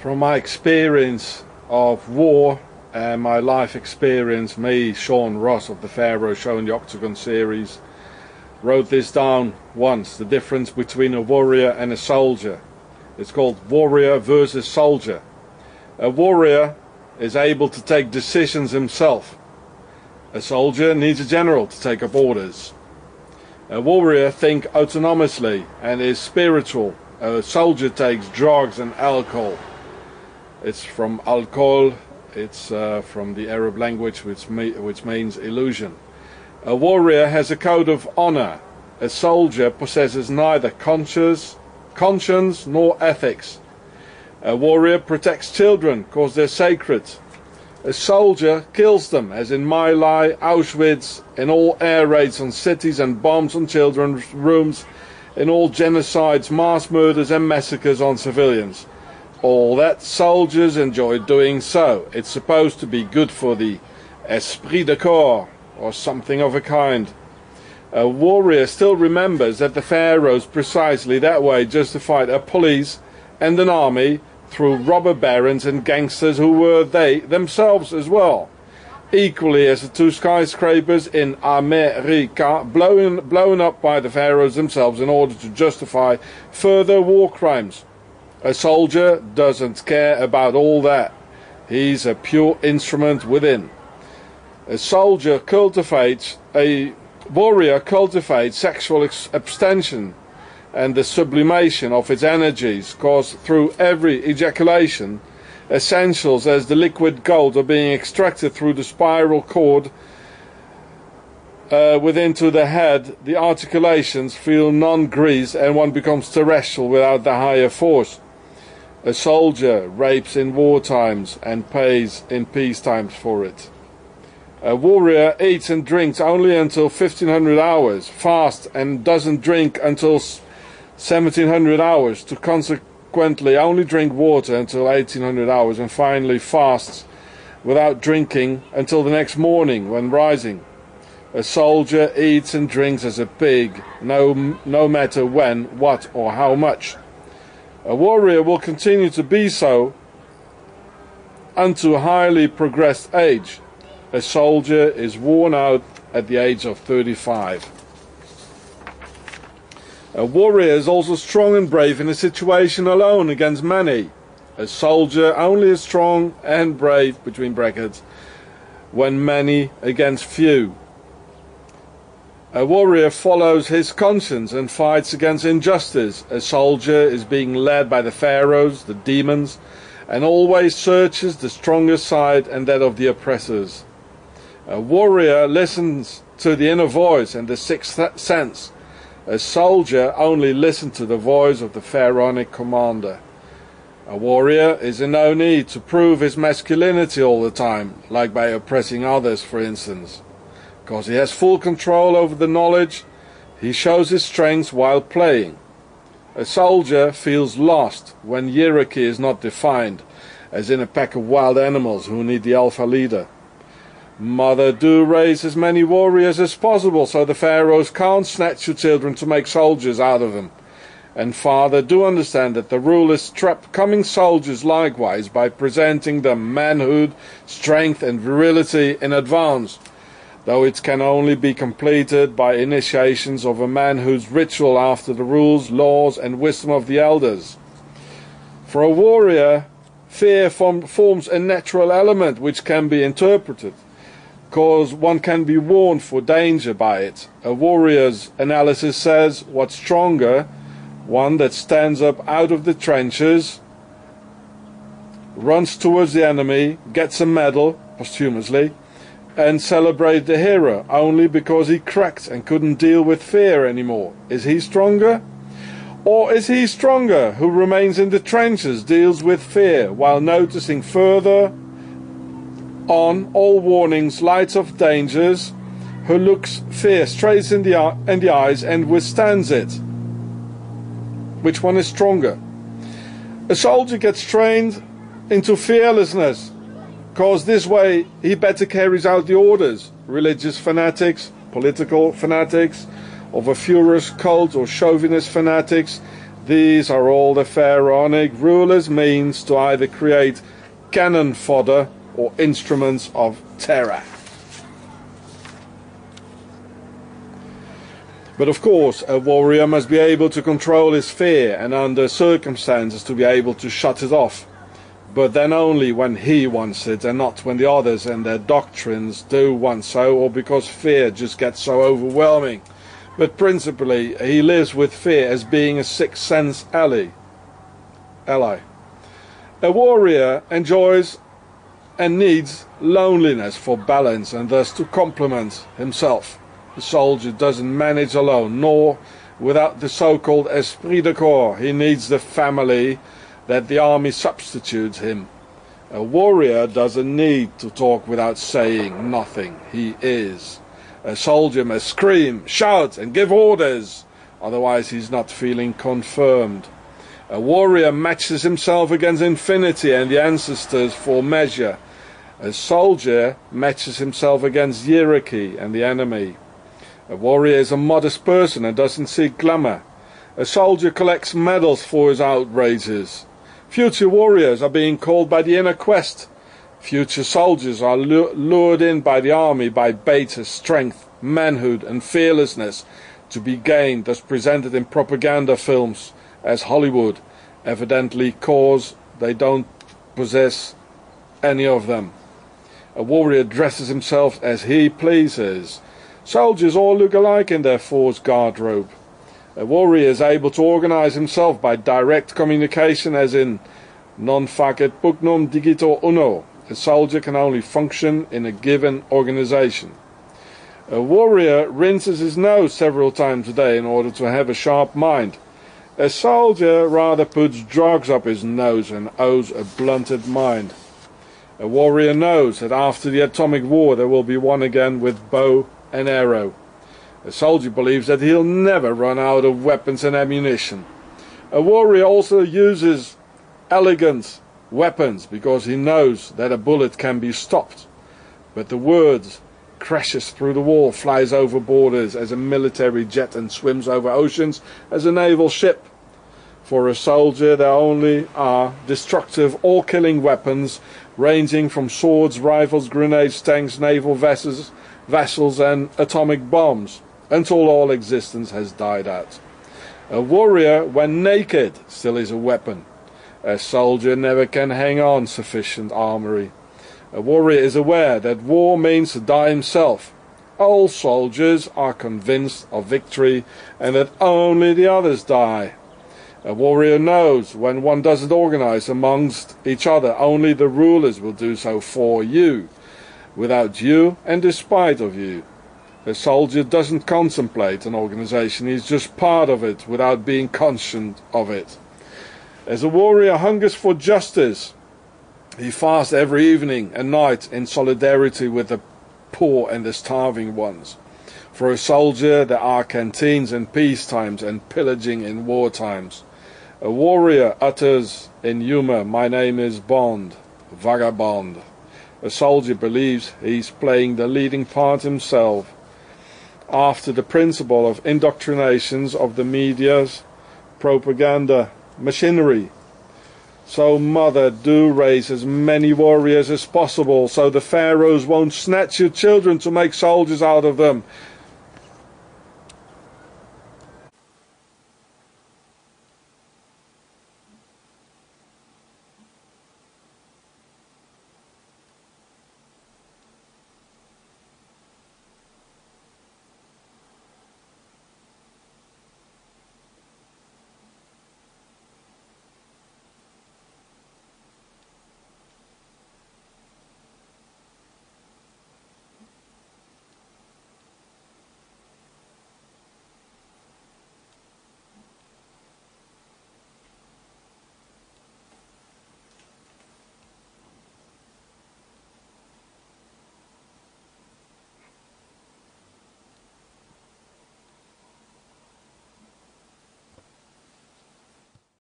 From my experience of war and my life experience, me, Sean Ross of the Pharaoh Show and the Octagon series, wrote this down once: the difference between a warrior and a soldier. It's called warrior versus soldier. A warrior is able to take decisions himself. A soldier needs a general to take up orders. A warrior thinks autonomously and is spiritual. A soldier takes drugs and alcohol. It's from alcohol, it's from the Arab language, which means illusion. A warrior has a code of honor. A soldier possesses neither conscience nor ethics. A warrior protects children because they're sacred. A soldier kills them, as in My Lai, Auschwitz, in all air raids on cities and bombs on children's rooms, in all genocides, mass murders and massacres on civilians. All that soldiers enjoy doing so. It's supposed to be good for the esprit de corps, or something of a kind. A warrior still remembers that the pharaohs precisely that way justified a police and an army through robber barons and gangsters who were they themselves as well. Equally as the two skyscrapers in America blown up by the pharaohs themselves in order to justify further war crimes. A soldier doesn't care about all that. He's a pure instrument within. A warrior cultivates sexual abstention and the sublimation of its energies, cause through every ejaculation, essentials as the liquid gold are being extracted through the spiral cord within to the head. The articulations feel non-greased and one becomes terrestrial without the higher force. A soldier rapes in war times and pays in peace times for it. A warrior eats and drinks only until 1500 hours, fasts and doesn't drink until 1700 hours, to consequently only drink water until 1800 hours, and finally fasts without drinking until the next morning when rising. A soldier eats and drinks as a pig, no matter when, what or how much. A warrior will continue to be so unto a highly progressed age. A soldier is worn out at the age of 35. A warrior is also strong and brave in a situation alone against many. A soldier only is strong and brave, between brackets, when many against few. A warrior follows his conscience and fights against injustice. A soldier is being led by the pharaohs, the demons, and always searches the stronger side and that of the oppressors. A warrior listens to the inner voice and the sixth sense. A soldier only listens to the voice of the pharaonic commander. A warrior is in no need to prove his masculinity all the time, like by oppressing others, for instance. Because he has full control over the knowledge, he shows his strengths while playing. A soldier feels lost when hierarchy is not defined, as in a pack of wild animals who need the alpha leader. Mother, do raise as many warriors as possible so the pharaohs can't snatch your children to make soldiers out of them. And Father, do understand that the rulers trap coming soldiers likewise by presenting them manhood, strength and virility in advance, though it can only be completed by initiations of a manhood's ritual after the rules, laws and wisdom of the elders. For a warrior, fear forms a natural element which can be interpreted, because one can be warned for danger by it. A warrior's analysis says, what's stronger? One that stands up out of the trenches, runs towards the enemy, gets a medal, posthumously, and celebrate the hero only because he cracked and couldn't deal with fear anymore. Is he stronger? Or is he stronger who remains in the trenches, deals with fear while noticing further on all warnings, lights of dangers, who looks fear straight in the eyes and withstands it? Which one is stronger? A soldier gets trained into fearlessness, because this way he better carries out the orders. Religious fanatics, political fanatics, of a furious cult or chauvinist fanatics, These are all the pharaonic rulers' means to either create cannon fodder or instruments of terror. But of course, a warrior must be able to control his fear and under circumstances to be able to shut it off. But then only when he wants it and not when the others and their doctrines do want so, or because fear just gets so overwhelming. But principally, he lives with fear as being a sixth sense ally. A warrior enjoys and needs loneliness for balance and thus to complement himself. The soldier doesn't manage alone, nor without the so-called esprit de corps. He needs the family that the army substitutes him. A warrior doesn't need to talk without saying nothing. He is. A soldier must scream, shout and give orders, otherwise he's not feeling confirmed. A warrior matches himself against infinity and the ancestors for measure. A soldier matches himself against hierarchy and the enemy. A warrior is a modest person and doesn't seek glamour. A soldier collects medals for his outrages. Future warriors are being called by the inner quest. Future soldiers are lured in by the army by beta, strength, manhood and fearlessness to be gained, thus presented in propaganda films as Hollywood, evidently cause they don't possess any of them. A warrior dresses himself as he pleases. Soldiers all look alike in their forced garderobe. A warrior is able to organize himself by direct communication, as in non facet pugnum digito uno. A soldier can only function in a given organization. A warrior rinses his nose several times a day in order to have a sharp mind. A soldier rather puts drugs up his nose and owes a blunted mind. A warrior knows that after the atomic war there will be one again with bow and arrow. A soldier believes that he'll never run out of weapons and ammunition. A warrior also uses elegant weapons because he knows that a bullet can be stopped. But the word crashes through the wall, flies over borders as a military jet and swims over oceans as a naval ship. For a soldier there only are destructive, all-killing weapons ranging from swords, rifles, grenades, tanks, naval vessels and atomic bombs, until all existence has died out. A warrior, when naked, still is a weapon. A soldier never can hang on sufficient armory. A warrior is aware that war means to die himself. All soldiers are convinced of victory and that only the others die. A warrior knows when one doesn't organize amongst each other, only the rulers will do so for you, without you and despite of you. A soldier doesn't contemplate an organization, he's just part of it without being conscious of it. As a warrior hungers for justice, he fasts every evening and night in solidarity with the poor and the starving ones. For a soldier there are canteens in peace times and pillaging in war times. A warrior utters in humor, "My name is Bond, vagabond." A soldier believes he's playing the leading part himself, after the principle of indoctrinations of the media's propaganda machinery. So mother, do raise as many warriors as possible, so the pharaohs won't snatch your children to make soldiers out of them,